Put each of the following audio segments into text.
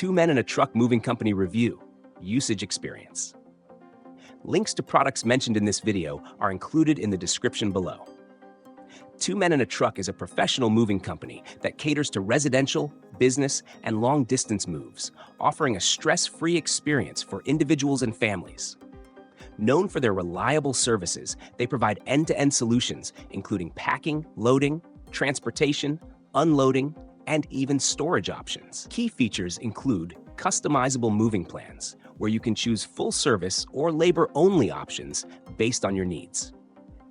Two Men and a Truck Moving Company Review, Usage Experience. Links to products mentioned in this video are included in the description below. Two Men and a Truck is a professional moving company that caters to residential, business, and long-distance moves, offering a stress-free experience for individuals and families. Known for their reliable services, they provide end-to-end solutions, including packing, loading, transportation, unloading, and even storage options. Key features include customizable moving plans, where you can choose full service or labor-only options based on your needs.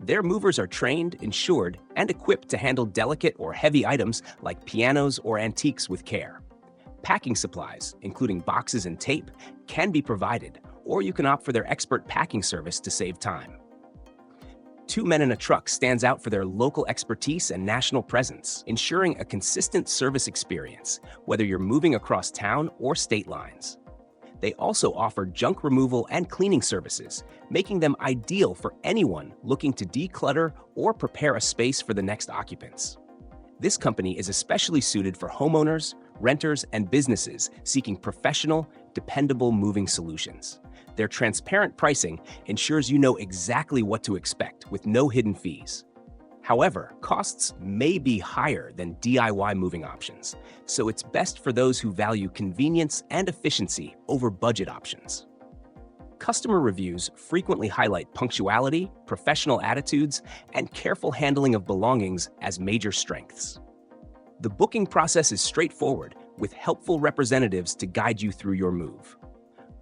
Their movers are trained, insured, and equipped to handle delicate or heavy items like pianos or antiques with care. Packing supplies, including boxes and tape, can be provided, or you can opt for their expert packing service to save time. Two Men and a Truck stands out for their local expertise and national presence, ensuring a consistent service experience, whether you're moving across town or state lines. They also offer junk removal and cleaning services, making them ideal for anyone looking to declutter or prepare a space for the next occupants. This company is especially suited for homeowners, renters, and businesses seeking professional, dependable moving solutions. Their transparent pricing ensures you know exactly what to expect with no hidden fees. However, costs may be higher than DIY moving options, so it's best for those who value convenience and efficiency over budget options. Customer reviews frequently highlight punctuality, professional attitudes, and careful handling of belongings as major strengths. The booking process is straightforward, with helpful representatives to guide you through your move.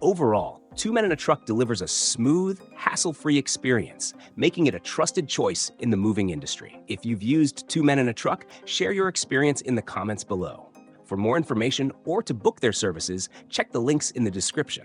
Overall, Two Men and a Truck delivers a smooth, hassle-free experience, making it a trusted choice in the moving industry. If you've used Two Men and a Truck, share your experience in the comments below. For more information or to book their services, check the links in the description.